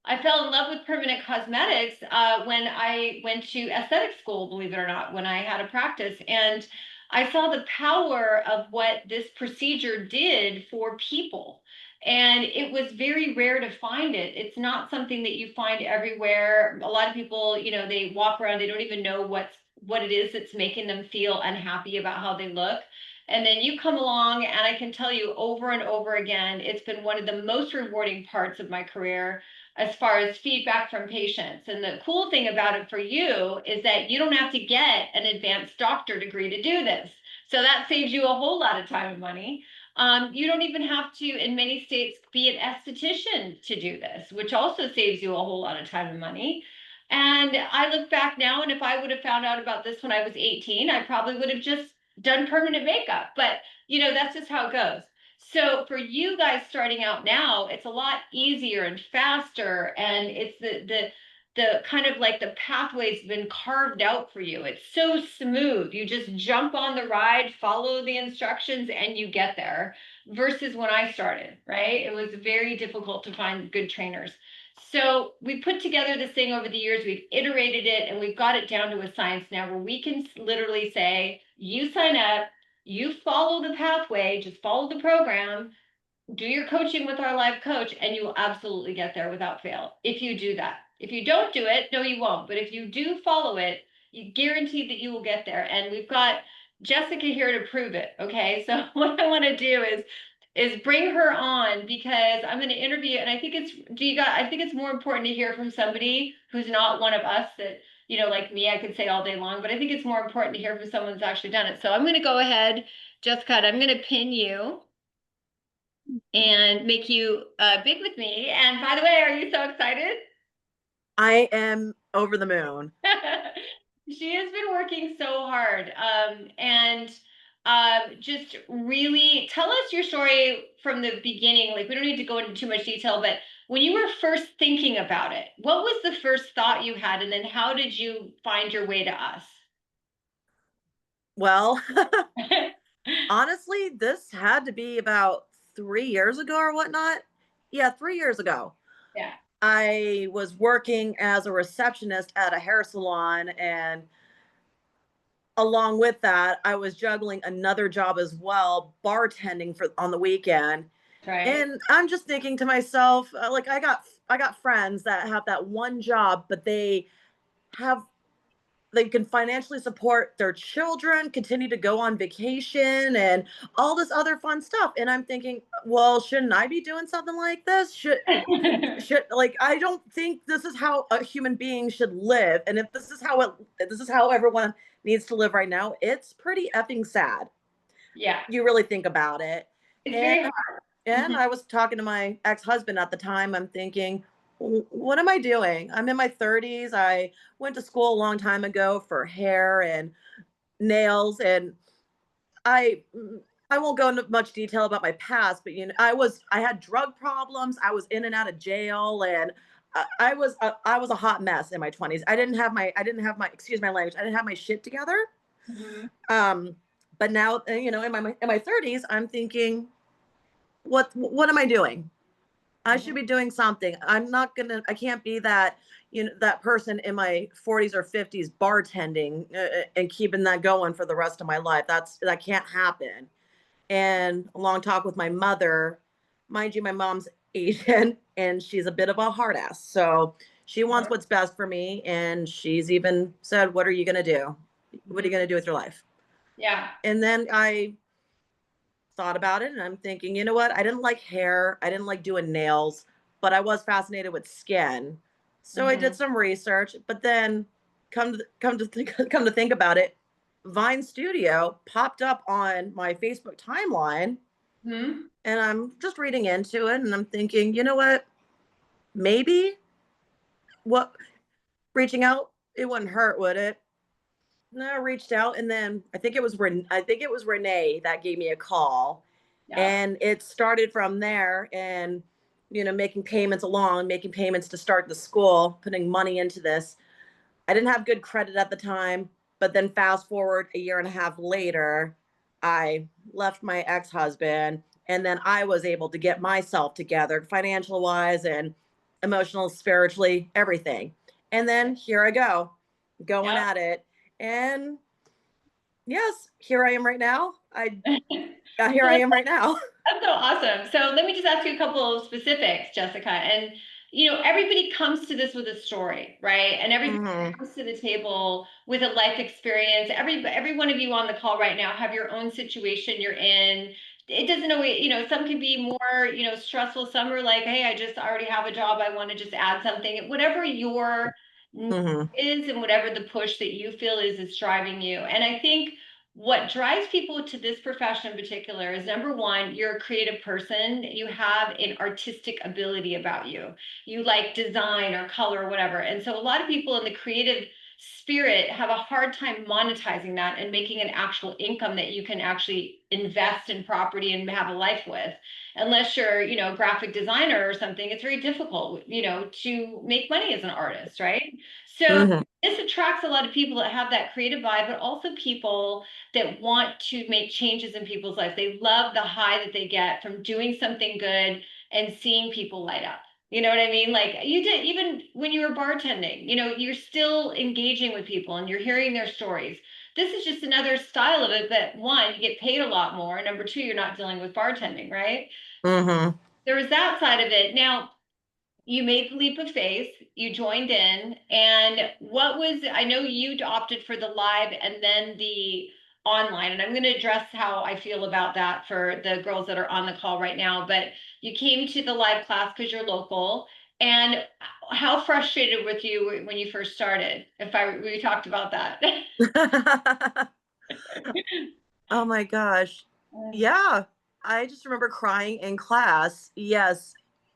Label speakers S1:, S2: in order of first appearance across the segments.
S1: I fell in love with permanent cosmetics when I went to aesthetic school, believe it or not, when I had a practice. And I saw the power of what this procedure did for people. And it was very rare to find it. It's not something that you find everywhere. A lot of people, they walk around, they don't even know what it is that's making them feel unhappy about how they look. And then you come along, and I can tell you over and over again, it's been one of the most rewarding parts of my career as far as feedback from patients. And the cool thing about it for you is that you don't have to get an advanced doctor degree to do this. So that saves you a whole lot of time and money. You don't even have to, in many states, be an esthetician to do this, which also saves you a whole lot of time and money. And I look back now, and if I would have found out about this when I was 18, I probably would have just done permanent makeup. But, that's just how it goes. So for you guys starting out now, it's a lot easier and faster, and it's the kind of like the pathway's been carved out for you. It's so smooth. You just jump on the ride, follow the instructions, and you get there. Versus when I started, right? It was very difficult to find good trainers. So we put together this thing over the years, we've iterated it, and we've got it down to a science now where we can literally say, you sign up, you follow the pathway, just follow the program, do your coaching with our live coach, and you will absolutely get there without fail if you do that. If you don't do it, no, you won't. But if you do follow it, you guarantee that you will get there. And we've got Jessica here to prove it. Okay. So what I want to do is bring her on, because I'm going to interview, and I think it's more important to hear from somebody who's not one of us that, like me, I could say all day long, but I think it's more important to hear from someone who's actually done it. So I'm going to go ahead, Jessica, and I'm going to pin you and make you big with me. And by the way, are you so excited?
S2: I am over the moon.
S1: She has been working so hard. And just really tell us your story from the beginning. Like, we don't need to go into too much detail, but when you were first thinking about it, what was the first thought you had? And then how did you find your way to us?
S2: Well, honestly, this had to be about 3 years ago or whatnot. Yeah, 3 years ago.
S1: Yeah.
S2: I was working as a receptionist at a hair salon, and along with that, I was juggling another job as well, bartending for on the weekend.
S1: Right.
S2: And I'm just thinking to myself, like I got friends that have that one job, but have they can financially support their children, continue to go on vacation, and all this other fun stuff. And I'm thinking, well, shouldn't I be doing something like this? Should like I don't think this is how a human being should live. And if this is how everyone needs to live right now, it's pretty effing sad.
S1: Yeah.
S2: You really think about it.
S1: It's
S2: And
S1: very hard.
S2: and I was talking to my ex-husband at the time. I'm thinking, what am I doing? I'm in my 30s. I went to school a long time ago for hair and nails, and I I won't go into much detail about my past, but I had drug problems. I was in and out of jail, and I was a hot mess in my 20s. I didn't have my excuse my language. I didn't have my shit together.
S1: Mhm.
S2: Um, but now, in my 30s, I'm thinking, what am I doing? I should
S1: Mhm.
S2: be doing something. I can't be that person in my 40s or 50s bartending, and keeping that going for the rest of my life. That can't happen. And a long talk with my mother, mind you, my mom's Asian and she's a bit of a hard ass. So she wants what's best for me. And she's even said, what are you going to do? What are you
S1: Mhm.
S2: going to do with your life?
S1: Yeah.
S2: And then I thought about it, and I'm thinking, you know what? I didn't like hair. I didn't like doing nails, but I was fascinated with skin. So I did
S1: Mhm.
S2: some research, but then come to think about it, Vine Studio popped up on my Facebook timeline,
S1: Mhm.
S2: and I'm just reading into it, and I'm thinking, you know what? Maybe what reaching out, it wouldn't hurt, would it? No, I reached out, and then I think it was Renee that gave me a call,
S1: Yeah.
S2: and it started from there. And making payments to start the school, putting money into this. I didn't have good credit at the time, but then fast forward a year and a half later, I left my ex-husband, and then I was able to get myself together financial wise, and emotional, spiritually, everything. And then here I go, going
S1: Yep.
S2: at it. And yes, here I am right now. Here I
S1: Well,
S2: am right now.
S1: that's so awesome. So let me just ask you a couple of specifics, Jessica. And everybody comes to this with a story, right? And everybody
S2: Hmm.
S1: comes to the table with a life experience. Every one of you on the call right now have your own situation you're in. It doesn't always, some can be more, stressful. Some are like, hey, I just already have a job. I want to just add something. Whatever your need
S2: Hmm.
S1: is and whatever the push that you feel is driving you. And I think what drives people to this profession in particular is number one, you're a creative person. You have an artistic ability about you. You like design or color or whatever. And so a lot of people in the creative spirit have a hard time monetizing that and making an actual income that you can actually invest in property and have a life with. Unless you're, a graphic designer or something, it's very difficult, to make money as an artist, right? So
S2: Hmm.
S1: this attracts a lot of people that have that creative vibe, but also people that want to make changes in people's lives. They love the high that they get from doing something good and seeing people light up. You know what I mean? Like you did, even when you were bartending, you're still engaging with people and you're hearing their stories. This is just another style of it that one, you get paid a lot more. And number two, you're not dealing with bartending, right?
S2: Hmm.
S1: There was that side of it. Now, you made the leap of faith, you joined in, and I know you opted for the live and then the online, and I'm going to address how I feel about that for the girls that are on the call right now, but you came to the live class because you're local. And how frustrated with you when you first started? We talked about that.
S2: Oh my gosh. Yeah. I just remember crying in class. Yes.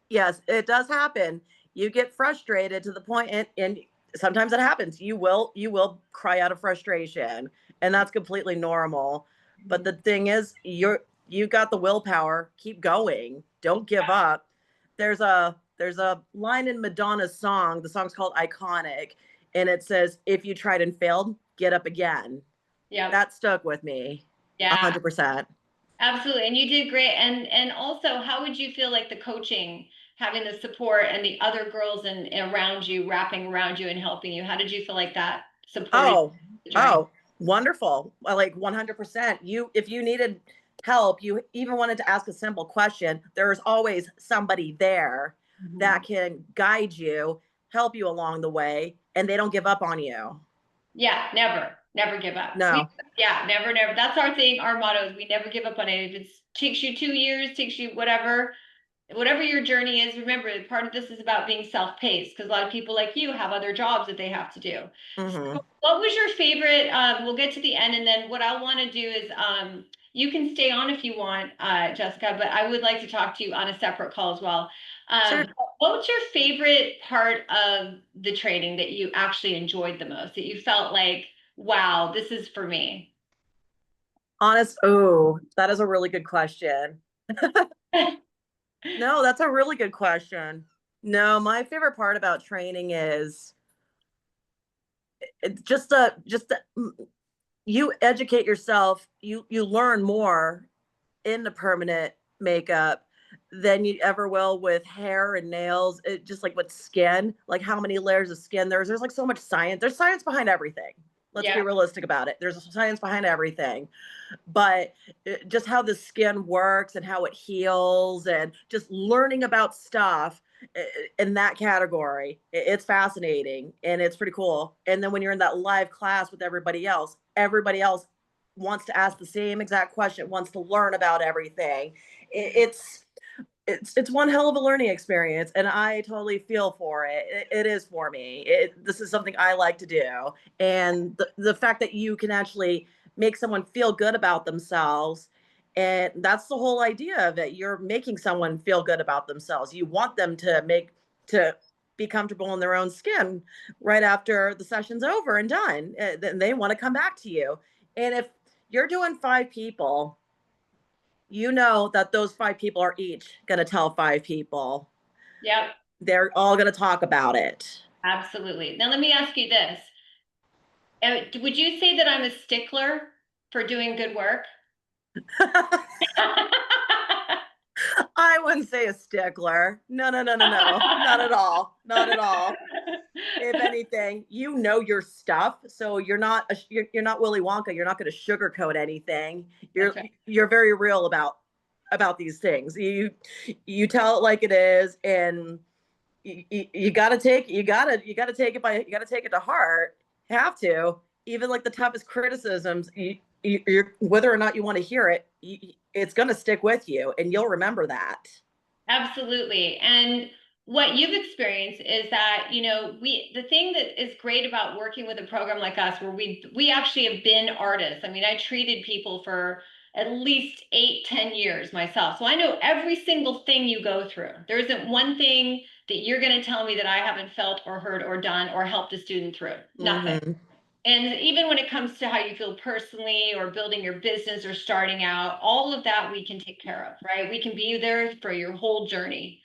S2: Yes, it does happen. You get frustrated to the point and sometimes it happens. You will cry out of frustration, and that's completely normal. But the thing is, you got the willpower. Keep going. Don't give up. There's a line in Madonna's song. The song's called Iconic, and it says, "If you tried and failed, get up again."
S1: Yeah,
S2: That stuck with me
S1: yeah,
S2: 100%.
S1: absolutely. And you did great. And also, how would you feel like the coaching, having the support and the other girls and around you, wrapping around you and helping you? How did you feel like that supported
S2: Oh,
S1: the journey?
S2: oh, wonderful. Like 100%. If you needed help, you even wanted to ask a simple question, there's always somebody there that
S1: Mhm.
S2: can guide you, help you along the way, and they don't give up on you.
S1: Yeah, never give up.
S2: No.
S1: Yeah, never. That's our thing. Our motto is we never give up on it. If it takes you 2 years, takes you whatever your journey is, remember part of this is about being self-paced because a lot of people like you have other jobs that they have to do.
S2: Hmm.
S1: So what was your favorite? We'll get to the end, and then what I want to do is you can stay on if you want, Jessica, but I would like to talk to you on a separate call as well.
S2: Sure.
S1: What was your favorite part of the training that you actually enjoyed the most, that you felt like, wow, this is for me?
S2: Oh, that is a really good question. No, that's a really good question. No, my favorite part about training is you educate yourself, you learn more into permanent makeup than you ever will with hair and nails. It just like with skin, like how many layers of skin there's like so much science. There's science behind everything. Let's be
S1: Yeah,
S2: realistic about it. There's science behind everything. But just how the skin works and how it heals and just learning about stuff in that category, it's fascinating and it's pretty cool. And then when you're in that live class with everybody else wants to ask the same exact question, wants to learn about everything. It's it's one hell of a learning experience, and I totally feel for it. It is for me. This is something I like to do, and the fact that you can actually make someone feel good about themselves, and that's the whole idea of it. You're making someone feel good about themselves. You want them to be comfortable in their own skin right after the session's over and done. Then they want to come back to you. And if you're doing 5 people, you know that those 5 people are each going to tell 5 people.
S1: yep,
S2: They're all going to talk about it.
S1: absolutely. Now let me ask you this. Would you say that I'm a stickler for doing good work?
S2: I wouldn't say a stickler. No, no, no, no, no. Not at all. Not at all. If anything, you know your stuff, so you're not Willy Wonka. You're not going to sugarcoat anything.
S1: That's right.
S2: You're very real about these things. You tell it like it is, and you got to take you got to take it by you got to take it to heart. Have to, even like the toughest criticisms. You're whether or not you want to hear it, it's going to stick with you, and you'll remember that.
S1: Absolutely. And what you've experienced is that, the thing that is great about working with a program like us, where we actually have been artists. I mean, I treated people for at least 8, 10 years myself. So I know every single thing you go through. There isn't one thing that you're going to tell me that I haven't felt or heard or done or helped a student through. Nothing.
S2: Mm-hmm.
S1: And even when it comes to how you feel personally or building your business or starting out, all of that we can take care of, right? We can be there for your whole journey.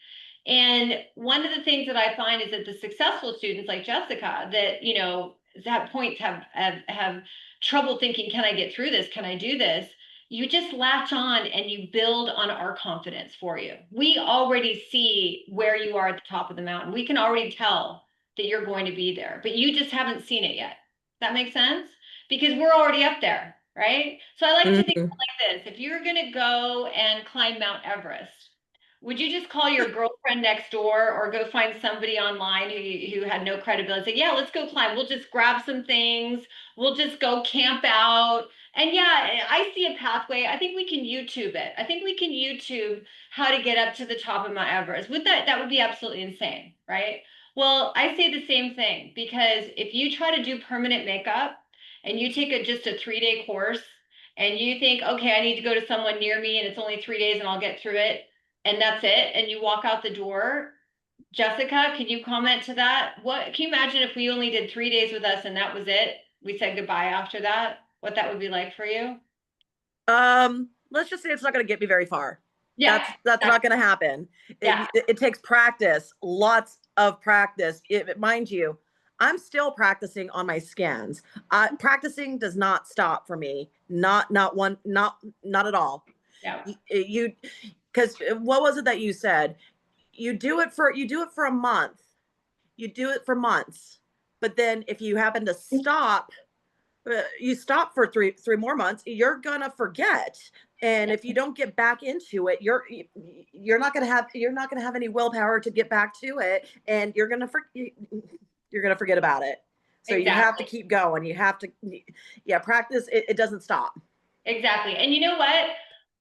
S1: And one of the things that I find is that the successful students like Jessica that, at points have trouble thinking, can I get through this? Can I do this? You just latch on and you build on our confidence for you. We already see where you are at the top of the mountain. We can already tell that you're going to be there, but you just haven't seen it yet. That makes sense? Because we're already up there, right? So I like to think
S2: Mm-hmm.
S1: like this. If you're going to go and climb Mount Everest, would you just call your girlfriend next door or go find somebody online who had no credibility? Say, yeah, let's go climb. We'll just grab some things. We'll just go camp out. And yeah, I see a pathway. I think we can YouTube it. I think we can YouTube how to get up to the top of Mount Everest. That would be absolutely insane, right? Well, I say the same thing because if you try to do permanent makeup and you take just a 3-day course and you think, okay, I need to go to someone near me and it's only 3 days and I'll get through it, and that's it, and you walk out the door, Jessica, can you comment to that? What can you imagine if we only did 3 days with us and that was it? We said goodbye after that, what that would be like for you?
S2: Let's just say it's not going to get me very far.
S1: Yeah,
S2: That's not going to happen.
S1: yeah,
S2: It takes practice, lots of practice. Mind you, I'm still practicing on my scans. Practicing does not stop for me. Not at all.
S1: yeah,
S2: You because what was it that you said? You do it for a month. You do it for months, but then if you happen to stop, you stop for three more months, you're gonna forget. And if you don't get back into it, you're not gonna have any willpower to get back to it, and you're gonna forget about it. So you have to
S1: exactly.
S2: keep going. You have to, yeah, practice. It doesn't stop.
S1: Exactly. And you know what?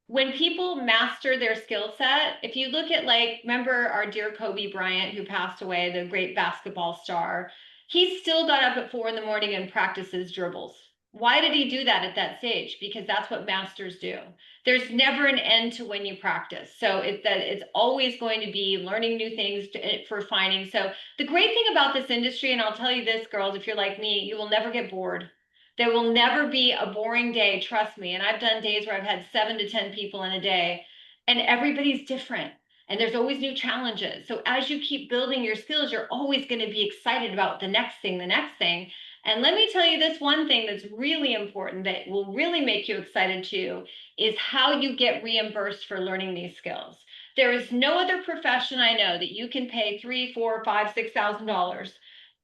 S1: When people master their skill set, if you look at like, remember our dear Kobe Bryant who passed away, the great basketball star, he still got up at 4 in the morning and practices dribbles. Why did he do that at that stage? Because that's what masters do. There's never an end to when you practice. So it's always going to be learning new things for finding. So the great thing about this industry, and I'll tell you this, girls, if you're like me, you will never get bored. There will never be a boring day, trust me. And I've done days where I've had 7 to 10 people in a day, and everybody's different. And there's always new challenges. So as you keep building your skills, you're always going to be excited about the next thing, the next thing. And let me tell you this one thing that's really important that will really make you excited too is how you get reimbursed for learning these skills. There is no other profession I know that you can pay 3, 4, 5, $6,000.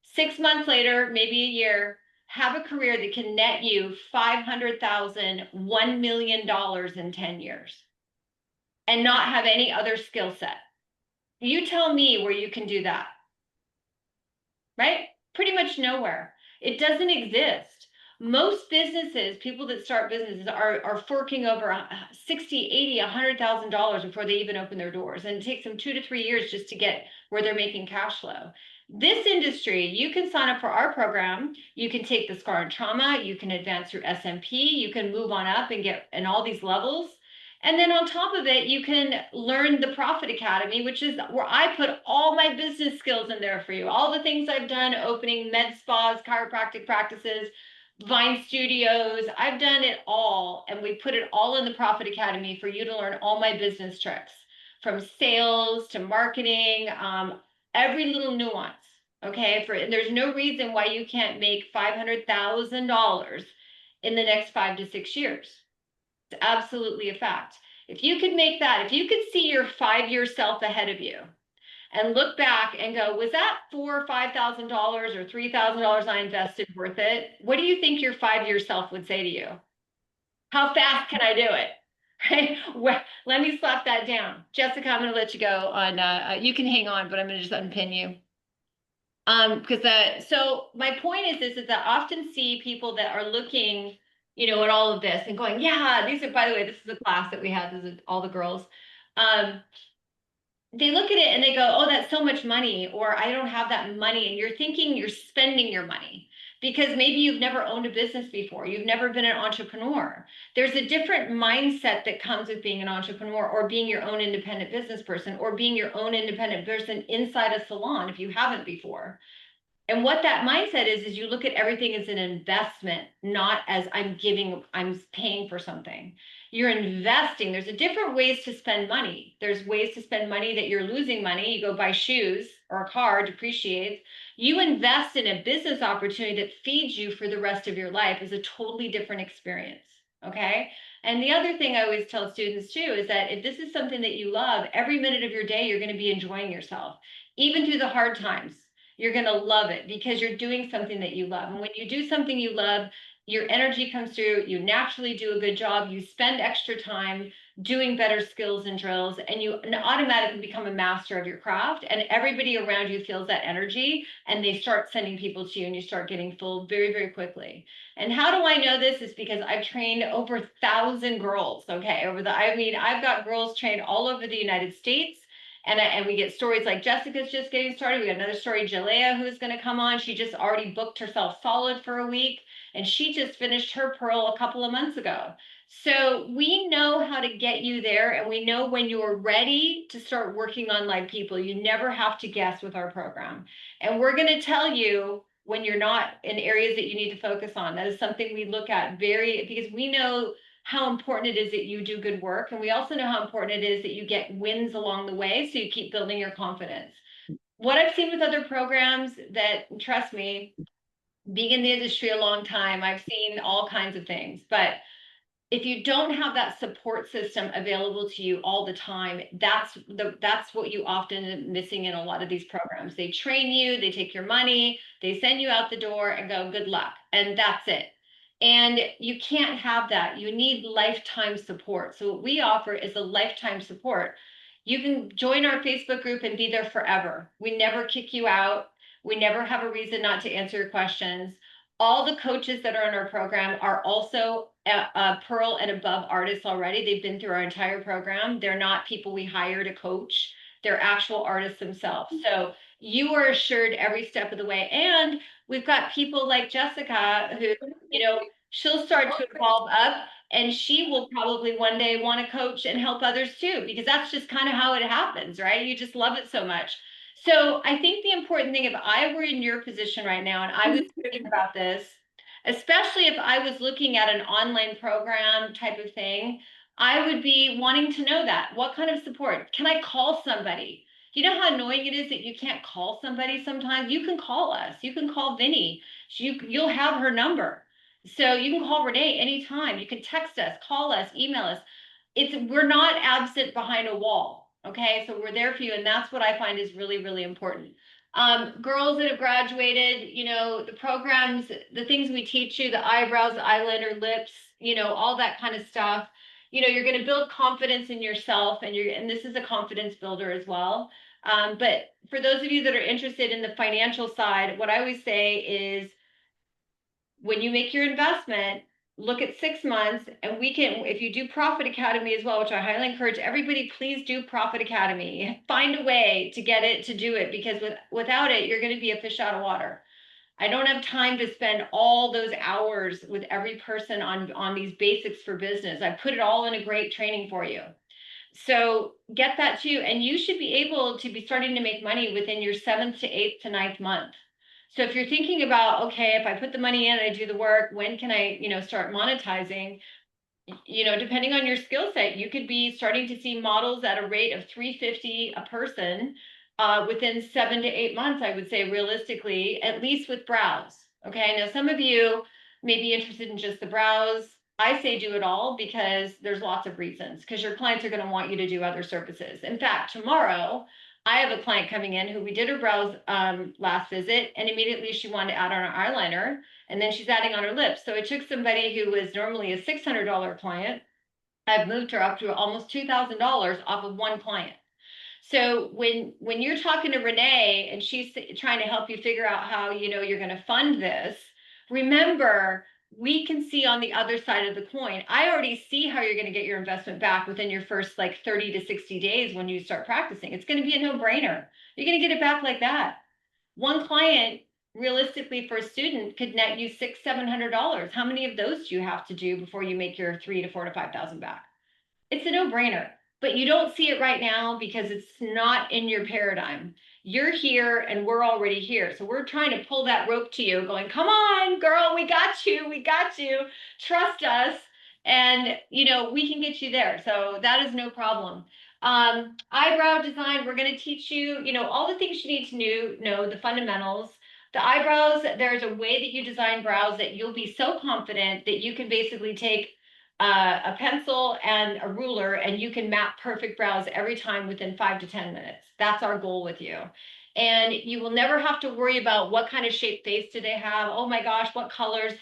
S1: 6 months later, maybe a year, have a career that can net you 500,000, $1 million in 10 years and not have any other skill set. You tell me where you can do that, right? Pretty much nowhere. It doesn't exist. Most businesses, people that start businesses are forking over 60, 80, $100,000 before they even open their doors. And it takes them 2 to 3 years just to get where they're making cash flow. This industry, you can sign up for our program. You can take the scar and trauma. You can advance through SMP. You can move on up and get in all these levels. And then on top of it, you can learn the Profit Academy, which is where I put all my business skills in there for you. All the things I've done, opening med spas, chiropractic practices, Vine studios. I've done it all. And we put it all in the Profit Academy for you to learn all my business tricks from sales to marketing, every little nuance. Okay. And there's no reason why you can't make $500,000 in the next 5 to 6 years. It's absolutely a fact. If you could make that, if you could see your 5-year self ahead of you and look back and go, was that $4,000 or $5,000 or $3,000 I invested worth it? What do you think your 5-year self would say to you? How fast can I do it? Right? Well, let me slap that down. Jessica, I'm going to let you go on. You can hang on, but I'm going to just unpin you. Because so my point is that I often see people that are looking, at all of this and going, yeah, these are, by the way, this is a class that we had, this is all the girls. They look at it and they go, oh, that's so much money, or I don't have that money. And you're thinking you're spending your money because maybe you've never owned a business before. You've never been an entrepreneur. There's a different mindset that comes with being an entrepreneur or being your own independent business person or being your own independent person inside a salon if you haven't before. And what that mindset is you look at everything as an investment, not as I'm paying for something. You're investing. There's a different ways to spend money. There's ways to spend money that you're losing money. You go buy shoes or a car, depreciates. You invest in a business opportunity that feeds you for the rest of your life is a totally different experience. Okay. And the other thing I always tell students too is that if this is something that you love, every minute of your day, you're going to be enjoying yourself, even through the hard times. You're going to love it because you're doing something that you love. And when you do something you love, your energy comes through, you naturally do a good job, you spend extra time doing better skills and drills, and you automatically become a master of your craft. And everybody around you feels that energy and they start sending people to you and you start getting full very, very quickly. And how do I know this? Is because I've trained over 1,000 girls. Okay. I've got girls trained all over the United States. And we get stories like Jessica's just getting started. We got another story, Jalea, who's going to come on. She just already booked herself solid for a week, and she just finished her pearl a couple of months ago. So we know how to get you there, and we know when you're ready to start working on live people. You never have to guess with our program. And we're going to tell you when you're not in areas that you need to focus on. That is something we look at because we know how important it is that you do good work. And we also know how important it is that you get wins along the way so you keep building your confidence. What I've seen with other programs that, trust me, being in the industry a long time, I've seen all kinds of things. But if you don't have that support system available to you all the time, that's what you often are missing in a lot of these programs. They train you, they take your money, they send you out the door and go, good luck. And that's it. And you can't have that. You need lifetime support. So what we offer is a lifetime support. You can join our Facebook group and be there forever. We never kick you out. We never have a reason not to answer your questions. All the coaches that are in our program are also Pearl and above artists already. They've been through our entire program. They're not people we hire to coach. They're actual artists themselves. So you are assured every step of the way. And we've got people like Jessica who, she'll start to evolve up and she will probably one day want to coach and help others too, because that's just kind of how it happens, right? You just love it so much. So I think the important thing, if I were in your position right now and I was thinking about this, especially if I was looking at an online program type of thing, I would be wanting to know that. What kind of support? Can I call somebody? You know how annoying it is that you can't call somebody sometimes? You can call us. You can call Vinny. You'll have her number. So you can call Renee anytime. You can text us, call us, email us. We're not absent behind a wall. Okay, so we're there for you. And that's what I find is really, really important. Girls that have graduated, the programs, the things we teach you, the eyebrows, the eyeliner, lips, all that kind of stuff. You're going to build confidence in yourself, and this is a confidence builder as well. But for those of you that are interested in the financial side, what I always say is when you make your investment, look at 6 months, and if you do Profit Academy as well, which I highly encourage everybody, please do Profit Academy. Find a way to get it, to do it, because without it, you're going to be a fish out of water. I don't have time to spend all those hours with every person on these basics for business. I put it all in a great training for you. So get that too. And you should be able to be starting to make money within your 7th to 8th to 9th month. So if you're thinking about, okay, if I put the money in, I do the work, when can I, start monetizing? Depending on your skill set, you could be starting to see models at a rate of $350 a person within 7 to 8 months, I would say realistically, at least with brows. Okay, now some of you may be interested in just the brows. I say do it all because there's lots of reasons, because your clients are going to want you to do other services. In fact, tomorrow I have a client coming in who we did her brows last visit, and immediately she wanted to add on her eyeliner, and then she's adding on her lips. So it took somebody who was normally a $600 client. I've moved her up to almost $2,000 off of one client. So when you're talking to Renee and she's trying to help you figure out how you're going to fund this, remember we can see on the other side of the coin. I already see how you're going to get your investment back within your first like 30 to 60 days when you start practicing. It's going to be a no-brainer. You're going to get it back like that. One client realistically for a student could net you $600-700. How many of those do you have to do before you make your 3 to 4 to 5,000 back? It's a no-brainer, but you don't see it right now because it's not in your paradigm. You're here and we're already here. So we're trying to pull that rope to you, going, come on, girl, we got you. We got you. Trust us. And, we can get you there. So that is no problem. Eyebrow design, we're going to teach you, all the things you need to know, the fundamentals. The eyebrows, there's a way that you design brows that you'll be so confident that you can basically take a pencil and a ruler, and you can map perfect brows every time within 5 to 10 minutes. That's our goal with you. And you will never have to worry about what kind of shaped face do they have. Oh my gosh, what colors?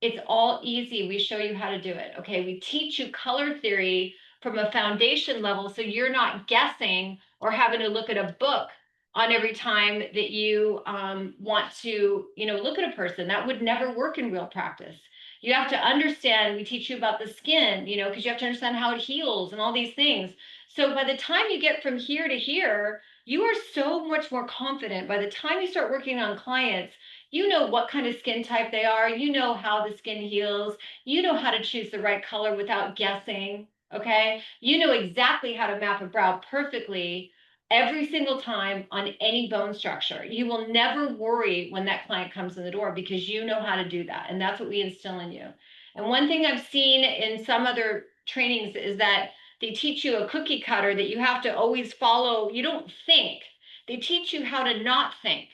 S1: It's all easy. We show you how to do it. Okay. We teach you color theory from a foundation level. So you're not guessing or having to look at a book on every time that you want to, look at a person. That would never work in real practice. You have to understand, we teach you about the skin, because you have to understand how it heals and all these things. So by the time you get from here to here, you are so much more confident. By the time you start working on clients, you know what kind of skin type they are, you know how the skin heals, you know how to choose the right color without guessing, okay? You know exactly how to map a brow perfectly every single time on any bone structure. You will never worry when that client comes in the door because you know how to do that. And that's what we instill in you. And one thing I've seen in some other trainings is that they teach you a cookie cutter that you have to always follow. You don't think. They teach you how to not think.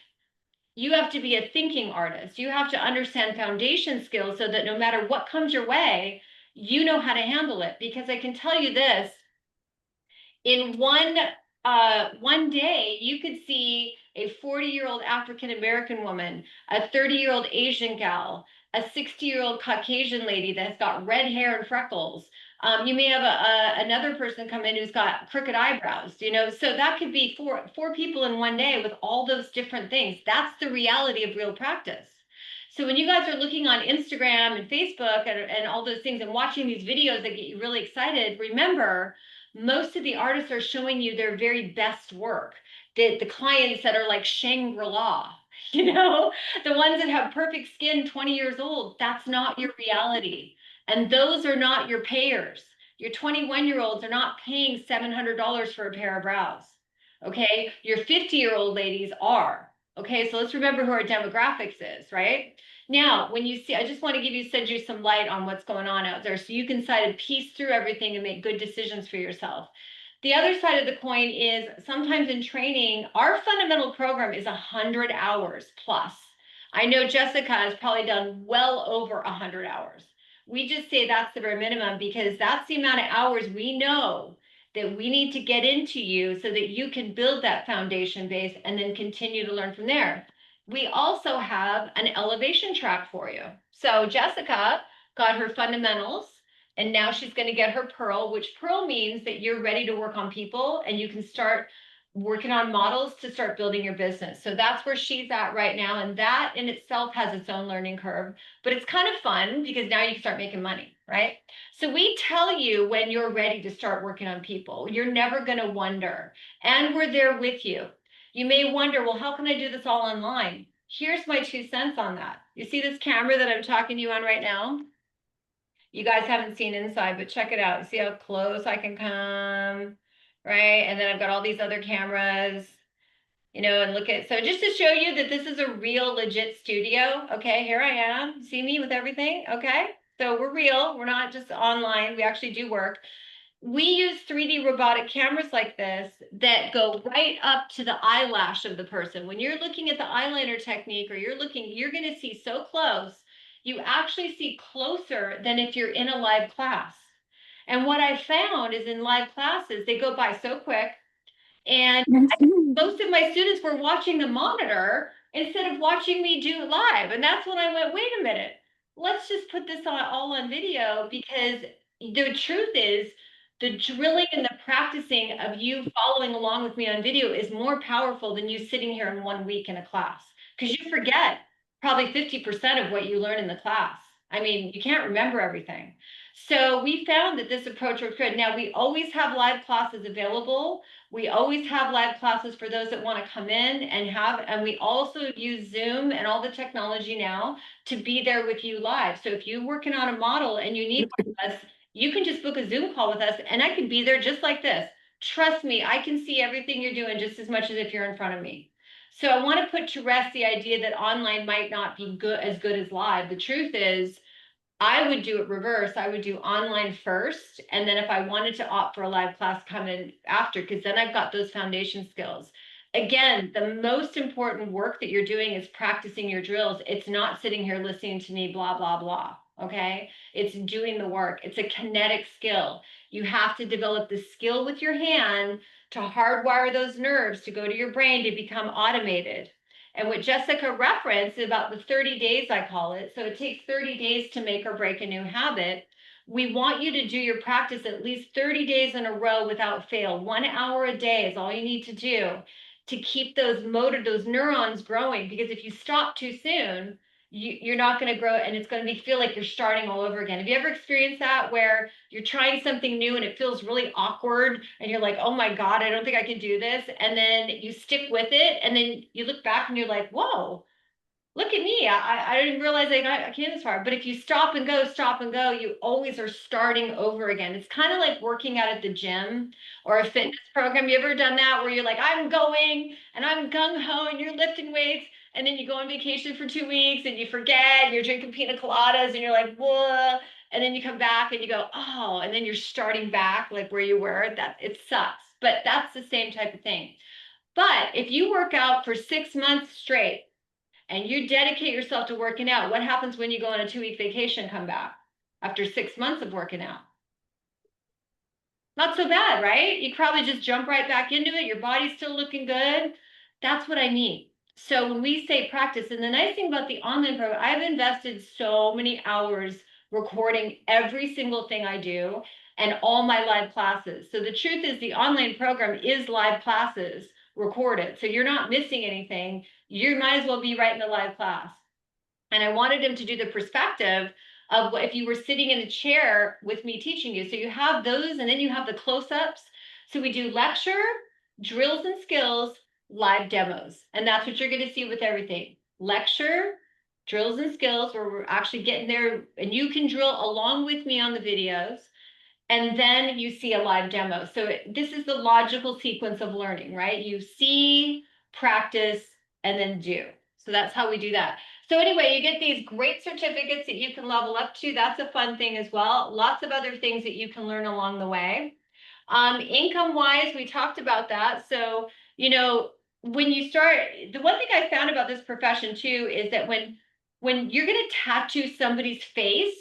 S1: You have to be a thinking artist. You have to understand foundation skills so that no matter what comes your way, you know how to handle it. Because I can tell you this, in one day, you could see a 40-year-old African American woman, a 30-year-old Asian gal, a 60-year-old Caucasian lady that's got red hair and freckles. You may have another person come in who's got crooked eyebrows, so that could be four people in one day with all those different things. That's the reality of real practice. So when you guys are looking on Instagram and Facebook and all those things and watching these videos that get you really excited, remember, most of the artists are showing you their very best work. The clients that are like Shangri-La, the ones that have perfect skin 20 years old, that's not your reality. And those are not your payers. Your 21-year-olds are not paying $700 for a pair of brows. Okay. Your 50-year-old ladies are. Okay. So let's remember who our demographics is, right? Now, when you see, I just want to send you some light on what's going on out there so you can sort of piece through everything and make good decisions for yourself. The other side of the coin is sometimes in training, our fundamental program is 100 hours plus. I know Jessica has probably done well over 100 hours. We just say that's the bare minimum because that's the amount of hours we know that we need to get into you so that you can build that foundation base and then continue to learn from there. We also have an elevation track for you. So Jessica got her fundamentals and now she's going to get her pearl, which pearl means that you're ready to work on people and you can start working on models to start building your business. So that's where she's at right now. And that in itself has its own learning curve, but it's kind of fun because now you can start making money, right? So we tell you when you're ready to start working on people. You're never going to wonder. And we're there with you. You may wonder, well, how can I do this all online? Here's my 2 cents on that. You see this camera that I'm talking to you on right now? You guys haven't seen inside, but check it out. You see how close I can come, right? And then I've got all these other cameras, and look at, so just to show you that this is a real legit studio. Okay, here I am. See me with everything? Okay, so we're real. We're not just online. We actually do work. We use 3D robotic cameras like this that go right up to the eyelash of the person. When you're looking at the eyeliner technique or you're going to see so close, you actually see closer than if you're in a live class. And what I found is in live classes, they go by so quick. And most of my students were watching the monitor instead of watching me do it live. And that's when I went, wait a minute, let's just put this on all on video, because the truth is the drilling and the practicing of you following along with me on video is more powerful than you sitting here in 1 week in a class, because you forget probably 50% of what you learn in the class. I mean, you can't remember everything. So we found that this approach was good. Now we always have live classes available. We always have live classes for those that want to come in and have, and we also use Zoom and all the technology now to be there with you live. So if you're working on a model and you need one of us, you can just book a Zoom call with us and I can be there just like this. Trust me, I can see everything you're doing just as much as if you're in front of me. So I want to put to rest the idea that online might not be good as live. The truth is, I would do it reverse. I would do online first. And then if I wanted to opt for a live class, come in after, because then I've got those foundation skills. Again, the most important work that you're doing is practicing your drills. It's not sitting here listening to me, blah, blah, blah. Okay. It's doing the work. It's a kinetic skill. You have to develop the skill with your hand to hardwire those nerves to go to your brain to become automated. And what Jessica referenced about the 30 days, I call it, so it takes 30 days to make or break a new habit. We want you to do your practice at least 30 days in a row without fail. 1 hour a day is all you need to do to keep those neurons growing. Because if you stop too soon, you're not going to grow, and it's going to feel like you're starting all over again. Have you ever experienced that, where you're trying something new and it feels really awkward and you're like, oh my God, I don't think I can do this. And then you stick with it. And then you look back and you're like, whoa, look at me. I didn't realize I came this far. But if you stop and go, you always are starting over again. It's kind of like working out at the gym or a fitness program. You ever done that where you're like, I'm going and I'm gung ho and you're lifting weights, and then you go on vacation for 2 weeks and you forget, you're drinking pina coladas and you're like, whoa. And then you come back and you go, oh, and then you're starting back like where you were. That it sucks. But that's the same type of thing. But if you work out for 6 months straight, and you dedicate yourself to working out, what happens when you go on a 2 week vacation, come back after 6 months of working out? Not so bad, right? You probably just jump right back into it. Your body's still looking good. That's what I mean. So when we say practice, and the nice thing about the online program, I've invested so many hours recording every single thing I do and all my live classes. So the truth is the online program is live classes recorded. So you're not missing anything. You might as well be right in the live class. And I wanted him to do the perspective of what if you were sitting in a chair with me teaching you. So you have those, and then you have the close-ups. So we do lecture, drills and skills, live demos. And that's what you're going to see with everything. Lecture, drills and skills, where we're actually getting there, and you can drill along with me on the videos. And then you see a live demo. So this is the logical sequence of learning, right? You see, practice, and then do. So that's how we do that. So anyway, you get these great certificates that you can level up to. That's a fun thing as well. Lots of other things that you can learn along the way. Income-wise, we talked about that. So, when you start, the one thing I found about this profession too is that when you're going to tattoo somebody's face,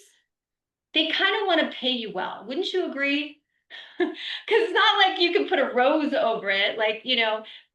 S1: they kind of want to pay you well. Wouldn't you agree? Because it's not like you can put a rose over it. Like,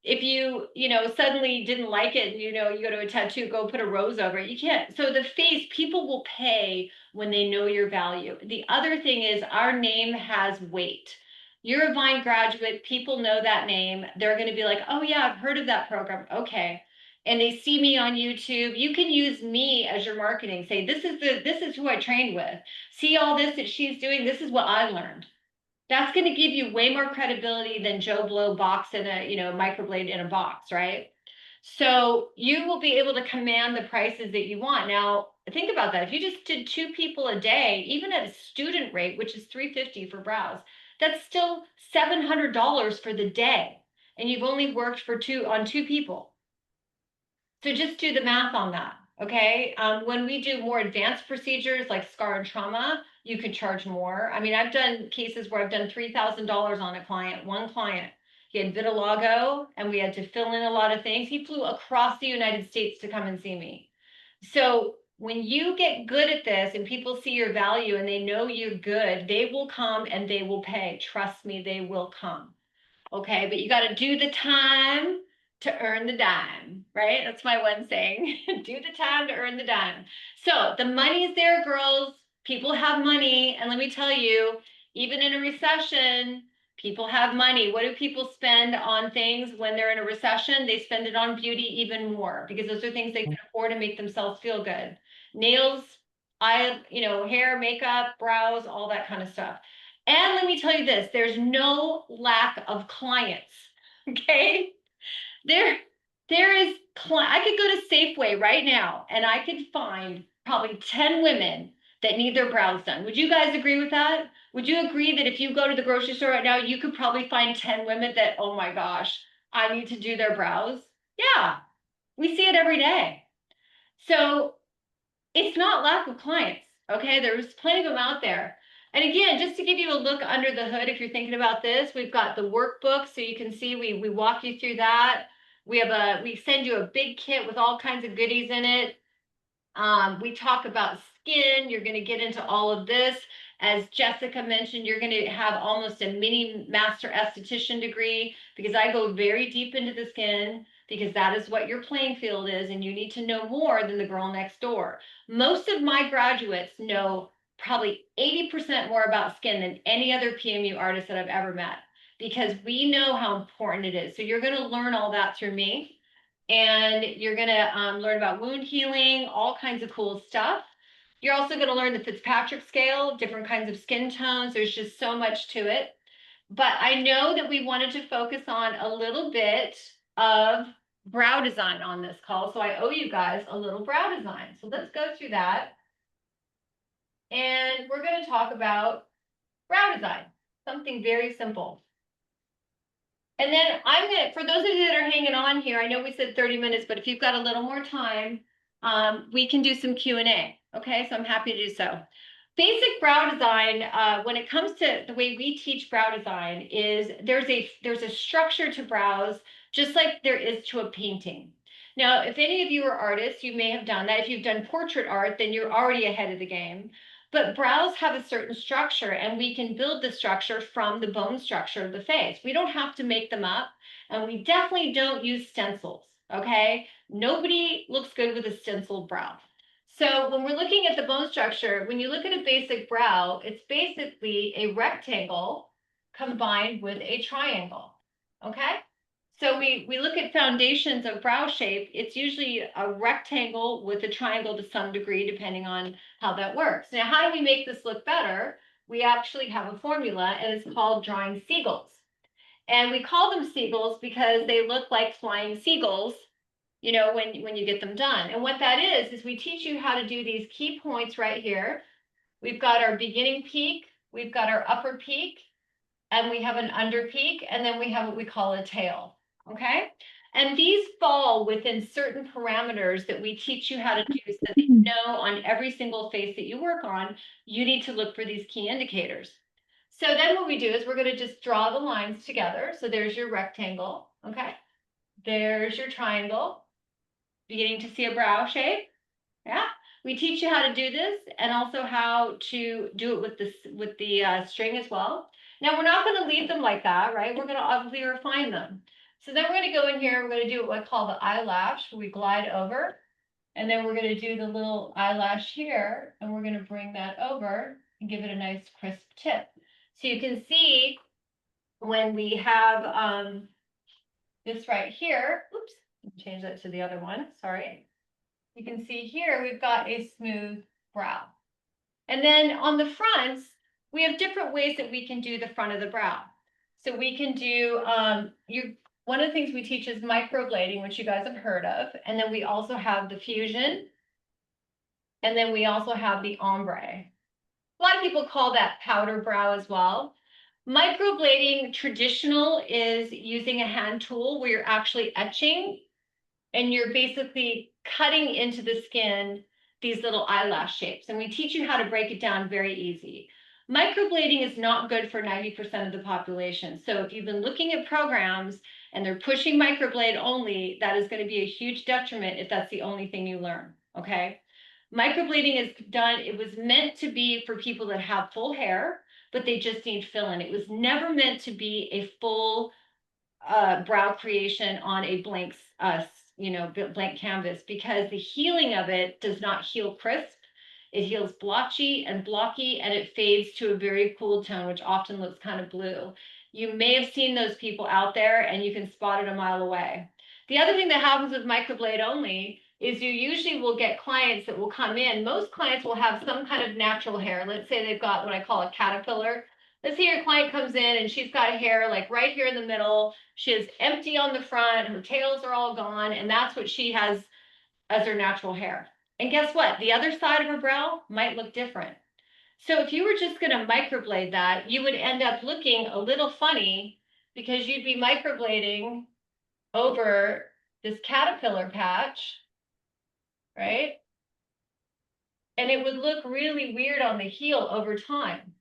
S1: if you suddenly didn't like it and, you go to a tattoo, go put a rose over it. You can't. So the face, people will pay when they know your value. The other thing is our name has weight. You're a Vine graduate. People know that name. They're going to be like, oh yeah, I've heard of that program. Okay. And they see me on YouTube. You can use me as your marketing. Say, this is who I trained with. See all this that she's doing. This is what I learned. That's going to give you way more credibility than Joe Blow box in a, microblade in a box, right? So you will be able to command the prices that you want. Now, think about that. If you just did 2 people a day, even at a student rate, which is $350 for brows, that's still $700 for the day. And you've only worked on 2 people. So just do the math on that, okay? When we do more advanced procedures like scar and trauma, you could charge more. I mean, I've done cases where I've done $3,000 on a client, one client. He had vitiligo and we had to fill in a lot of things. He flew across the United States to come and see me. So when you get good at this and people see your value and they know you're good, they will come and they will pay. Trust me, they will come. Okay, but you got to do the time to earn the dime, right? That's my one saying. Do the time to earn the dime. So the money is there, girls. People have money. And let me tell you, even in a recession, people have money. What do people spend on things when they're in a recession? They spend it on beauty even more because those are things they can afford to make themselves feel good. Nails, hair, makeup, brows, all that kind of stuff. And let me tell you this, there's no lack of clients. Okay? There, there is, I could go to Safeway right now and I could find probably 10 women that need their brows done. Would you guys agree with that? Would you agree that if you go to the grocery store right now, you could probably find 10 women that, oh my gosh, I need to do their brows? Yeah, we see it every day. So it's not lack of clients. Okay, there's plenty of them out there. And again, just to give you a look under the hood, if you're thinking about this, we've got the workbook, so you can see we walk you through that. We send you a big kit with all kinds of goodies in it. We talk about skin. You're going to get into all of this. As Jessica mentioned, you're going to have almost a mini master esthetician degree because I go very deep into the skin because that is what your playing field is, and you need to know more than the girl next door. Most of my graduates know probably 80% more about skin than any other PMU artist that I've ever met because we know how important it is. So you're going to learn all that through me. And you're going to learn about wound healing, all kinds of cool stuff. You're also going to learn the Fitzpatrick scale, different kinds of skin tones. There's just so much to it. But I know that we wanted to focus on a little bit of brow design on this call. So I owe you guys a little brow design. So let's go through that. And we're going to talk about brow design, something very simple. And then for those of you that are hanging on here, I know we said 30 minutes, but if you've got a little more time, we can do some Q&A. Okay, so I'm happy to do so. Basic brow design, when it comes to the way we teach brow design, is there's a structure to brows, just like there is to a painting. Now, if any of you are artists, you may have done that. If you've done portrait art, then you're already ahead of the game. But brows have a certain structure, and we can build the structure from the bone structure of the face. We don't have to make them up, and we definitely don't use stencils, okay? Nobody looks good with a stenciled brow. So when we're looking at the bone structure, when you look at a basic brow, it's basically a rectangle combined with a triangle, okay? So we look at foundations of brow shape, it's usually a rectangle with a triangle to some degree, depending on how that works. Now, how do we make this look better? We actually have a formula, and it's called drawing seagulls. And we call them seagulls because they look like flying seagulls, when you get them done. And what that is we teach you how to do these key points right here. We've got our beginning peak, we've got our upper peak, and we have an under peak, and then we have what we call a tail. Okay. And these fall within certain parameters that we teach you how to do so that you know on every single face that you work on, you need to look for these key indicators. So then what we do is we're going to just draw the lines together. So there's your rectangle. Okay. There's your triangle. Beginning to see a brow shape. Yeah. We teach you how to do this and also how to do it with the string as well. Now we're not going to leave them like that, right? We're going to obviously refine them. So then we're going to go in here, we're going to do what I call the eyelash. We glide over, and then we're going to do the little eyelash here, and we're going to bring that over and give it a nice crisp tip. So you can see when we have this right here, oops, change that to the other one, sorry. You can see here, we've got a smooth brow. And then on the fronts, we have different ways that we can do the front of the brow. So we can do, one of the things we teach is microblading, which you guys have heard of. And then we also have the fusion. And then we also have the ombre. A lot of people call that powder brow as well. Microblading traditional is using a hand tool where you're actually etching and you're basically cutting into the skin these little eyelash shapes. And we teach you how to break it down very easy. Microblading is not good for 90% of the population. So if you've been looking at programs and they're pushing microblade only, that is going to be a huge detriment if that's the only thing you learn, okay? Microblading is done, it was meant to be for people that have full hair, but they just need fill-in. It was never meant to be a full brow creation on a blank, blank canvas, because the healing of it does not heal crisp. It heals blotchy and blocky, and it fades to a very cool tone, which often looks kind of blue. You may have seen those people out there, and you can spot it a mile away. The other thing that happens with microblade only is you usually will get clients that will come in. Most clients will have some kind of natural hair. Let's say they've got what I call a caterpillar. Let's say your client comes in and she's got hair like right here in the middle. She is empty on the front. Her tails are all gone. And that's what she has as her natural hair. And guess what? The other side of her brow might look different. So if you were just going to microblade that, you would end up looking a little funny because you'd be microblading over this caterpillar patch, right? And it would look really weird on the heel over time.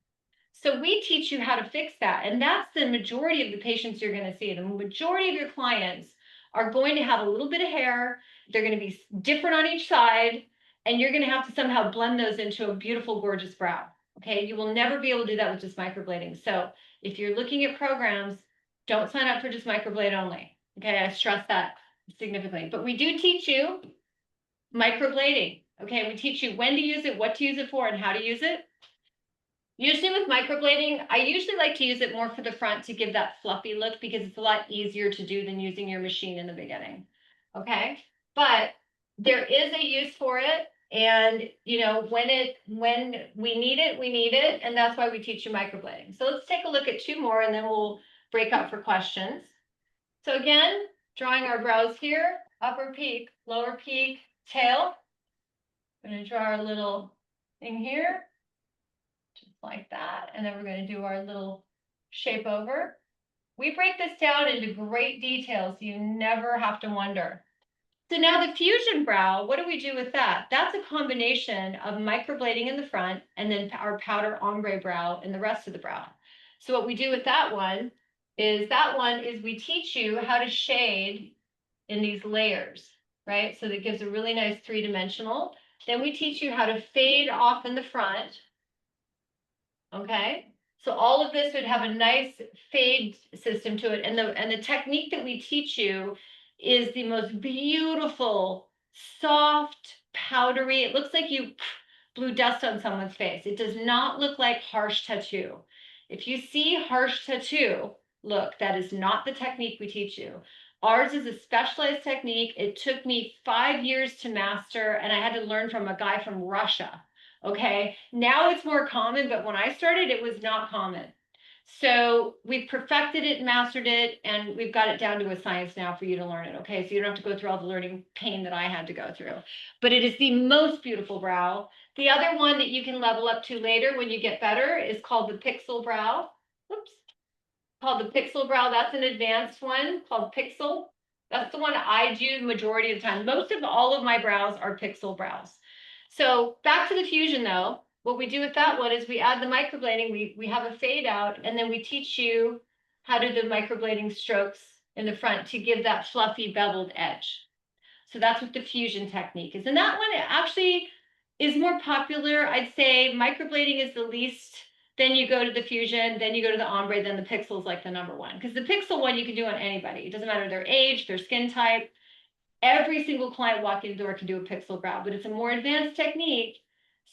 S1: So we teach you how to fix that. And that's the majority of the patients you're going to see. The majority of your clients are going to have a little bit of hair. They're going to be different on each side. And you're going to have to somehow blend those into a beautiful, gorgeous brow. Okay. You will never be able to do that with just microblading. So if you're looking at programs, don't sign up for just microblade only. Okay. I stress that significantly. But we do teach you microblading. Okay. We teach you when to use it, what to use it for, and how to use it. Usually with microblading, I usually like to use it more for the front to give that fluffy look because it's a lot easier to do than using your machine in the beginning. Okay, but there is a use for it. And when we need it, we need it. And that's why we teach you microblading. So let's take a look at two more and then we'll break up for questions. So again, drawing our brows here, upper peak, lower peak, tail. I'm going to draw our little thing here, just like that. And then we're going to do our little shape over. We break this down into great detail so you never have to wonder. So now the fusion brow, what do we do with that? That's a combination of microblading in the front and then our powder ombre brow in the rest of the brow. So what we do with that one is we teach you how to shade in these layers, right? So that gives a really nice three-dimensional. Then we teach you how to fade off in the front. Okay, so all of this would have a nice fade system to it. And the technique that we teach you is the most beautiful, soft, powdery. It looks like you blew dust on someone's face. It does not look like harsh tattoo. If you see harsh tattoo, look, that is not the technique we teach you. Ours is a specialized technique. It took me 5 years to master, and I had to learn from a guy from Russia. Okay, now it's more common, but when I started, it was not common. So we've perfected it, mastered it, and we've got it down to a science now for you to learn it. Okay, so you don't have to go through all the learning pain that I had to go through. But it is the most beautiful brow. The other one that you can level up to later when you get better is called the pixel brow. Oops. Called the pixel brow. That's an advanced one called pixel. That's the one I do the majority of the time. Most of all of my brows are pixel brows. So back to the fusion though, what we do with that one is we add the microblading, we have a fade out, and then we teach you how to do the microblading strokes in the front to give that fluffy beveled edge. So that's what the fusion technique is. And that one actually is more popular. I'd say microblading is the least, then you go to the fusion, then you go to the ombre, then the pixel is like the number one. Because the pixel one you can do on anybody. It doesn't matter their age, their skin type. Every single client walking the door can do a pixel brow, but it's a more advanced technique.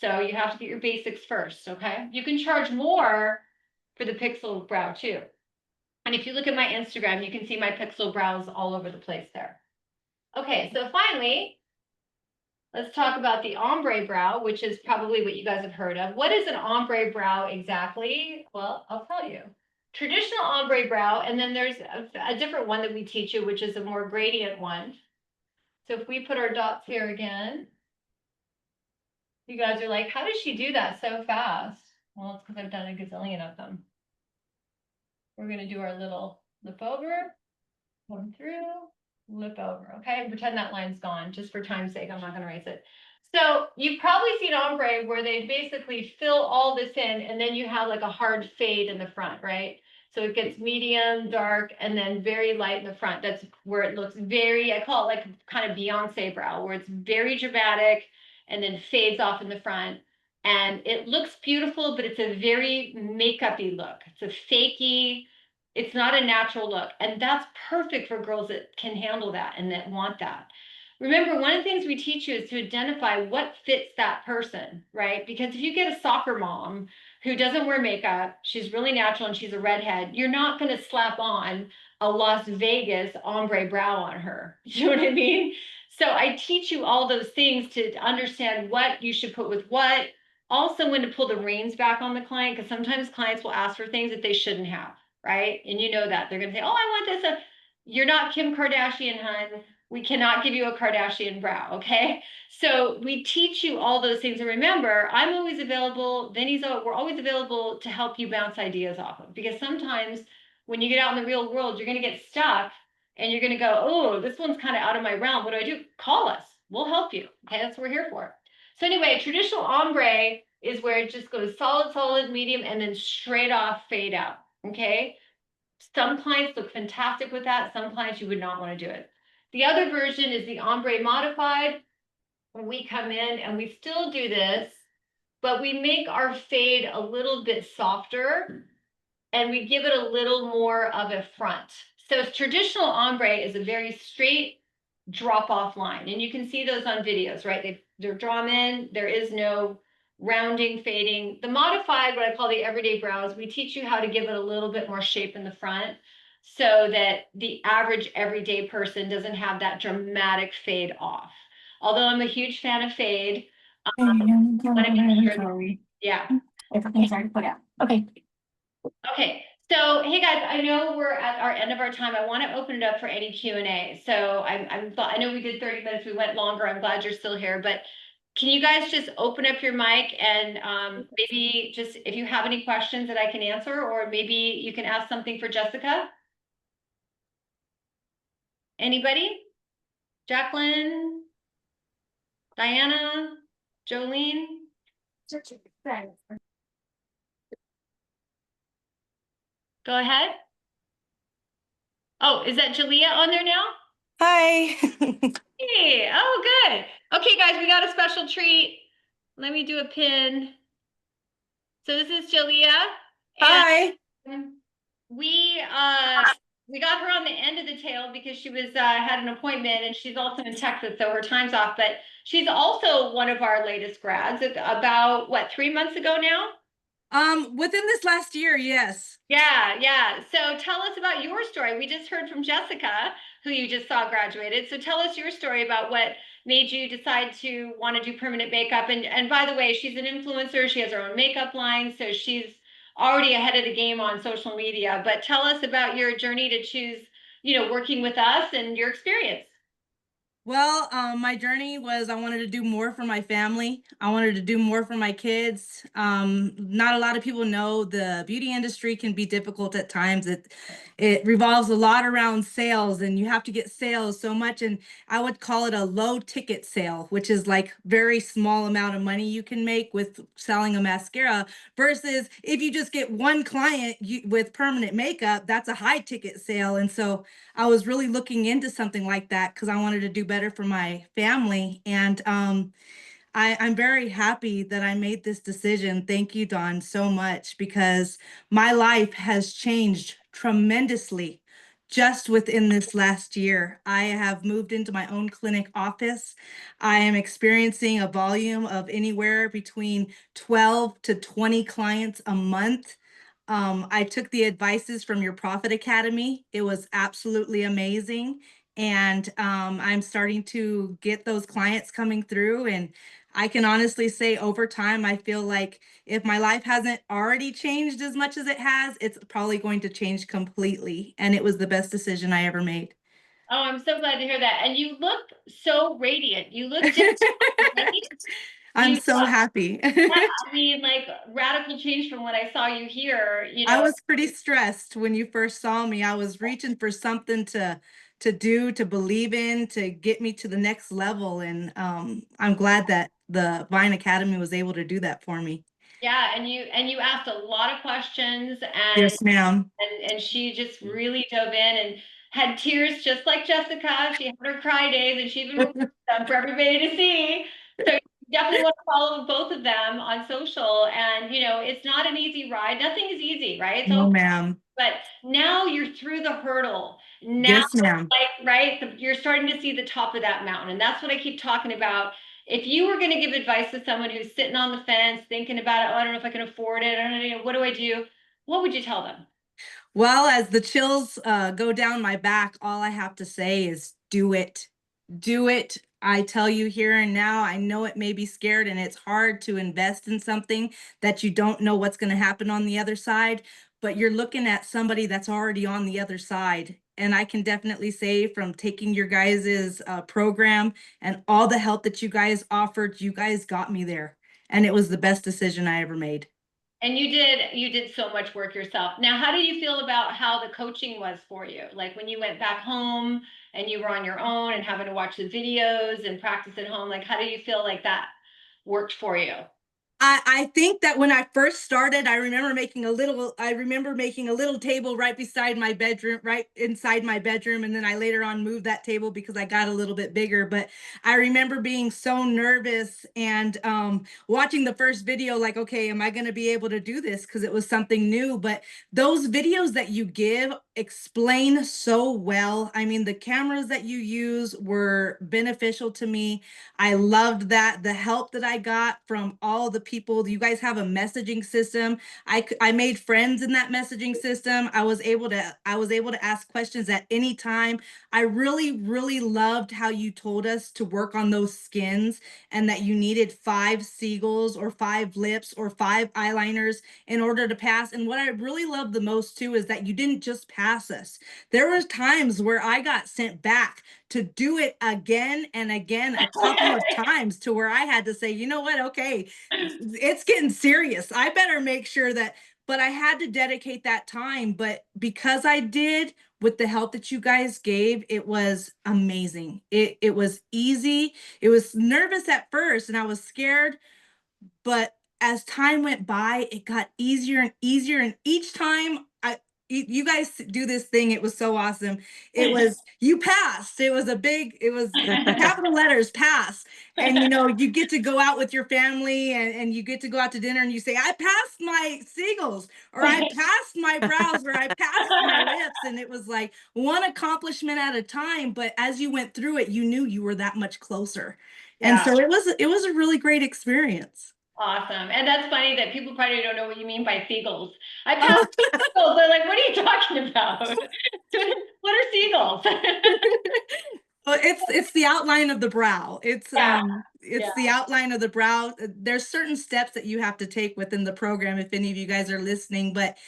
S1: So you have to get your basics first, okay? You can charge more for the pixel brow too. And if you look at my Instagram, you can see my pixel brows all over the place there. Okay, so finally, let's talk about the ombre brow, which is probably what you guys have heard of. What is an ombre brow exactly? Well, I'll tell you. Traditional ombre brow, and then there's a different one that we teach you, which is a more gradient one. So if we put our dots here again, you guys are like, how does she do that so fast? Well, it's because I've done a gazillion of them. We're going to do our little lip over, come through, lip over. Okay, and pretend that line's gone. Just for time's sake, I'm not going to erase it. So you've probably seen ombre where they basically fill all this in and then you have like a hard fade in the front, right? So it gets medium, dark, and then very light in the front. That's where it looks very, I call it like kind of Beyonce brow, where it's very dramatic, and then fades off in the front. And it looks beautiful, but it's a very makeup-y look. It's a fakey, it's not a natural look. And that's perfect for girls that can handle that and that want that. Remember, one of the things we teach you is to identify what fits that person, right? Because if you get a soccer mom who doesn't wear makeup, she's really natural and she's a redhead, you're not going to slap on a Las Vegas ombre brow on her. You know what I mean? So I teach you all those things to understand what you should put with what. Also, when to pull the reins back on the client, because sometimes clients will ask for things that they shouldn't have, right? And you know that they're going to say, "Oh, I want this." You're not Kim Kardashian, hun. We cannot give you a Kardashian brow, okay? So we teach you all those things. And remember, I'm always available. We're always available to help you bounce ideas off of. Because sometimes when you get out in the real world, you're going to get stuck and you're going to go, "Oh, this one's kind of out of my realm. What do I do?" Call us. We'll help you. Okay, that's what we're here for. So anyway, traditional ombre is where it just goes solid, solid, medium, and then straight off fade out. Okay. Some clients look fantastic with that. Some clients you would not want to do it. The other version is the ombre modified. When we come in and we still do this, but we make our fade a little bit softer and we give it a little more of a front. So traditional ombre is a very straight drop off line. And you can see those on videos, right? They're drawn in. There is no rounding, fading. The modified, what I call the everyday brows, we teach you how to give it a little bit more shape in the front so that the average everyday person doesn't have that dramatic fade off. Although I'm a huge fan of fade. Yeah.
S3: Everything's already put out. Okay.
S1: Okay, so hey guys, I know we're at our end of our time. I want to open it up for any Q&A. So I know we did 30 minutes, we went longer. I'm glad you're still here, but can you guys just open up your mic and maybe just if you have any questions that I can answer, or maybe you can ask something for Jessica? Anybody? Jacqueline? Diana? Jolene? Go ahead. Oh, is that Jalea on there now?
S3: Hi.
S1: Hey, oh, good. Okay, guys, we got a special treat. Let me do a pin. So this is Jalea.
S3: Hi.
S1: And we got her on the end of the tail because she was had an appointment and she's also in Texas, so her time's off. But she's also one of our latest grads. About what, 3 months ago now?
S3: Within this last year, yes.
S1: Yeah, yeah. So tell us about your story. We just heard from Jessica, who you just saw graduated. So tell us your story about what made you decide to want to do permanent makeup. And by the way, she's an influencer. She has her own makeup line, so she's already ahead of the game on social media. But tell us about your journey to choose, working with us and your experience.
S3: Well, my journey was I wanted to do more for my family. I wanted to do more for my kids. Not a lot of people know the beauty industry can be difficult at times. It revolves a lot around sales, and you have to get sales so much. And I would call it a low ticket sale, which is like very small amount of money you can make with selling a mascara. Versus if you just get one client with permanent makeup, that's a high ticket sale. And so I was really looking into something like that because I wanted to do better for my family. And I'm very happy that I made this decision. Thank you, Dawn, so much, because my life has changed tremendously just within this last year. I have moved into my own clinic office. I am experiencing a volume of anywhere between 12 to 20 clients a month. I took the advices from your Profit Academy. It was absolutely amazing. And I'm starting to get those clients coming through. And I can honestly say over time, I feel like if my life hasn't already changed as much as it has, it's probably going to change completely. And it was the best decision I ever made.
S1: Oh, I'm so glad to hear that. And you look so radiant. You look different, right?
S3: I'm
S1: You
S3: so happy.
S1: I mean, like radical change from when I saw you here,
S3: I was pretty stressed when you first saw me. I was reaching for something to do, to believe in, to get me to the next level. And I'm glad that the Vine Academy was able to do that for me.
S1: Yeah, and you asked a lot of questions
S3: Yes, ma'am.
S1: and she just really dove in and had tears just like Jessica. She had her cry days and she even recorded them for everybody to see. So definitely want to follow both of them on social. And, it's not an easy ride. Nothing is easy, right? It's
S3: No,
S1: all,
S3: ma'am.
S1: but now you're through the hurdle. Now,
S3: Yes, ma'am.
S1: like, right, you're starting to see the top of that mountain. And that's what I keep talking about. If you were going to give advice to someone who's sitting on the fence, thinking about it, oh, I don't know if I can afford it. I don't know, what do I do? What would you tell them?
S3: Well, as the chills go down my back, all I have to say is do it. Do it. I tell you here and now, I know it may be scared and it's hard to invest in something that you don't know what's going to happen on the other side, but you're looking at somebody that's already on the other side. And I can definitely say from taking your guys' program and all the help that you guys offered, you guys got me there. And it was the best decision I ever made.
S1: And you did so much work yourself. Now, how do you feel about how the coaching was for you? Like when you went back home and you were on your own and having to watch the videos and practice at home, like how do you feel like that worked for you?
S3: I think that when I first started, I remember making a little table right beside my bedroom, right inside my bedroom. And then I later on moved that table because I got a little bit bigger. But I remember being so nervous and watching the first video, like, okay, am I going to be able to do this? Because it was something new. But those videos that you give explain so well. I mean, the cameras that you use were beneficial to me. I loved that. The help that I got from all the people. You guys have a messaging system. I made friends in that messaging system. I was able to ask questions at any time. I really loved how you told us to work on those skins and that you needed 5 seagulls or 5 lips or 5 eyeliners in order to pass. And what I really loved the most too is that you didn't just pass us. There was times where I got sent back to do it again and again a couple of times to where I had to say, you know what, okay, it's getting serious. I better make sure that, but I had to dedicate that time. But because I did, with the help that you guys gave, it was amazing. It was easy. It was nervous at first and I was scared, but as time went by, it got easier and easier. And each time you guys do this thing, it was so awesome. It was, you passed. It was capital letters pass. And you get to go out with your family and you get to go out to dinner and you say, I passed my seagulls, or I passed my brows, or I passed my lips. And it was like one accomplishment at a time. But as you went through it, you knew you were that much closer. And
S1: Yeah.
S3: so it was a really great experience.
S1: Awesome. And that's funny that people probably don't know what you mean by seagulls. I
S3: Oh,
S1: passed seagulls. They're like, what are you talking about? What are seagulls?
S3: well, it's the outline of the brow. It's
S1: Yeah.
S3: um
S1: Yeah.
S3: it's the outline of the brow. There's certain steps that you have to take within the program if any of you guys are listening, but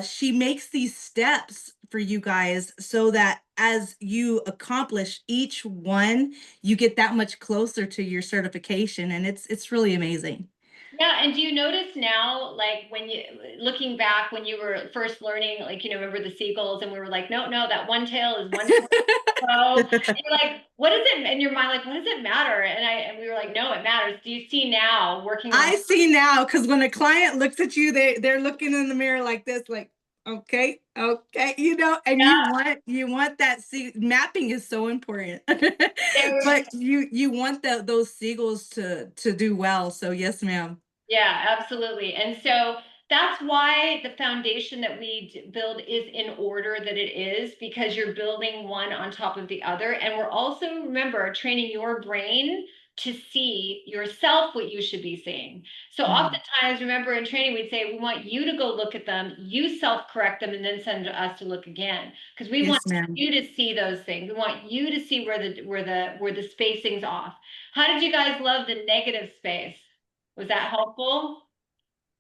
S3: she makes these steps for you guys so that as you accomplish each one, you get that much closer to your certification, and it's really amazing.
S1: Yeah, and do you notice now, like when you looking back when you were first learning, like remember the seagulls, and we were like, no, no, that one tail is one tail. And you're like, what does it in your mind, like, what does it matter? And we were like, no, it matters. Do you see now working on
S3: I see now, because when a client looks at you, they're looking in the mirror like this, like, okay, okay, and you want that. See, mapping is so important,
S1: it?
S3: but you want those seagulls to do well. So yes, ma'am.
S1: Yeah, absolutely. And so that's why the foundation that we build is in order that it is, because you're building one on top of the other. And we're also, remember, training your brain to see yourself what you should be seeing. So
S3: Mhm.
S1: oftentimes, remember in training, we'd say, we want you to go look at them, you self-correct them, and then send us to look again. Because we want
S3: Yes, ma'am.
S1: you to see those things. We want you to see where the spacing's off. How did you guys love the negative space? Was that helpful?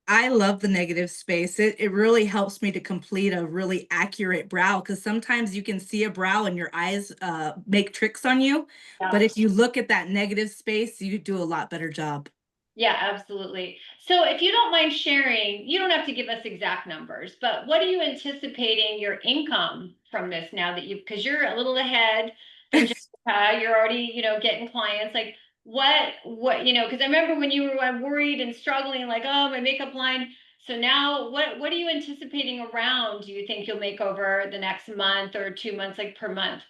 S3: I love the negative space. It really helps me to complete a really accurate brow because sometimes you can see a brow and your eyes make tricks on you. But
S1: Yeah.
S3: if you look at that negative space, you do a lot better job.
S1: Yeah, absolutely. So if you don't mind sharing, you don't have to give us exact numbers, but what are you anticipating your income from this now that because you're a little ahead than Jessica, you're already, getting clients. Like because I remember when you were worried and struggling, like, oh, my makeup line. So now what are you anticipating around, do you think you'll make over the next month or 2 months, like per month?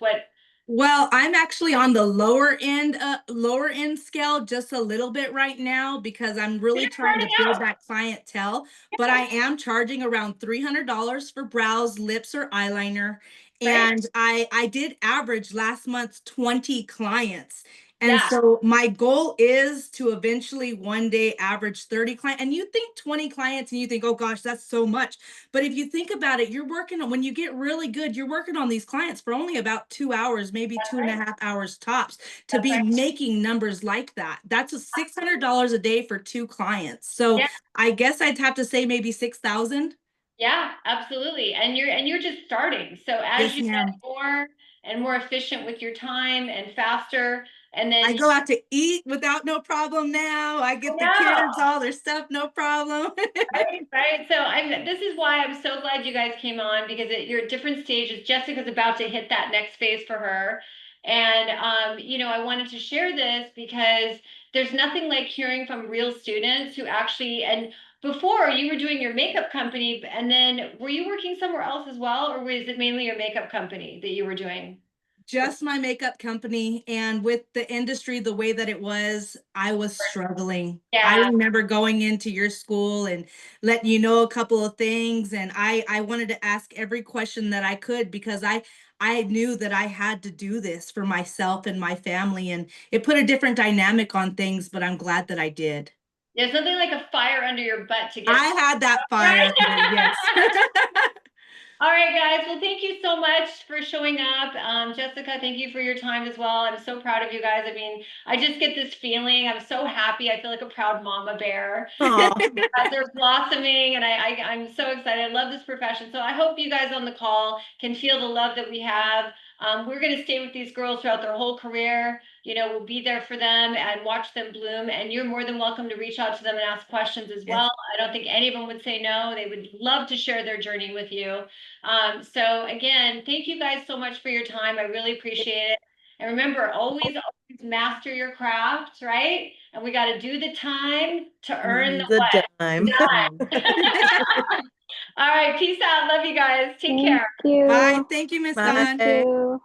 S3: Well, I'm actually on the lower end scale just a little bit right now because I'm really
S1: You're
S3: trying to
S1: starting
S3: build
S1: out.
S3: that clientele. But I am charging around $300 for brows, lips, or eyeliner.
S1: Right?
S3: And I did average last month 20 clients. And
S1: Yeah,
S3: so my goal is to eventually one day average 30 clients. And you think 20 clients and you think, oh gosh, that's so much. But if you think about it, you're working on, when you get really good, you're working on these clients for only about 2 hours, maybe
S1: that's
S3: two and a
S1: right.
S3: half hours tops to
S1: That's
S3: be
S1: right.
S3: making numbers like that. That's a $600 a day for 2 clients. So
S1: Yeah.
S3: I guess I'd have to say maybe 6,000.
S1: Yeah, absolutely. And you're just starting. So as
S3: Yes,
S1: you get
S3: ma'am.
S1: more and more efficient with your time and faster, and
S3: I
S1: then
S3: go out to eat without no problem now. I
S1: I
S3: get the
S1: know.
S3: kids all their stuff, no problem.
S1: Right, right. So this is why I'm so glad you guys came on because you're at different stages. Jessica's about to hit that next phase for her. And I wanted to share this because there's nothing like hearing from real students who actually, and before you were doing your makeup company, and then were you working somewhere else as well, or was it mainly your makeup company that you were doing?
S3: Just my makeup company, and with the industry the way that it was, I was struggling. I
S1: Yeah.
S3: remember going into your school and letting you know a couple of things, and I wanted to ask every question that I could because I knew that I had to do this for myself and my family, and it put a different dynamic on things, but I'm glad that I did.
S1: There's nothing like a fire under your butt to
S3: I
S1: get
S3: had that
S1: right.
S3: fire under, yes.
S1: All right, guys. Well, thank you so much for showing up. Jessica, thank you for your time as well. I'm so proud of you guys. I mean, I just get this feeling. I'm so happy. I feel like a proud mama bear.
S2: Oh,
S1: They're blossoming, and I'm so excited. I love this profession. So I hope you guys on the call can feel the love that we have. We're going to stay with these girls throughout their whole career. We'll be there for them and watch them bloom. And you're more than welcome to reach out to them and ask questions as
S3: Yes.
S1: well. I don't think any of them would say no. They would love to share their journey with you. So again, thank you guys so much for your time. I really appreciate it. And remember, always master your craft, right? And we got to do the time to earn the
S2: the
S1: what?
S2: dime.
S1: All right, peace out. Love you guys. Take
S4: Thank
S1: care.
S3: Bye.
S4: you.
S3: Thank you, Miss
S4: Thank
S3: Dawn.
S2: Bye.
S4: you.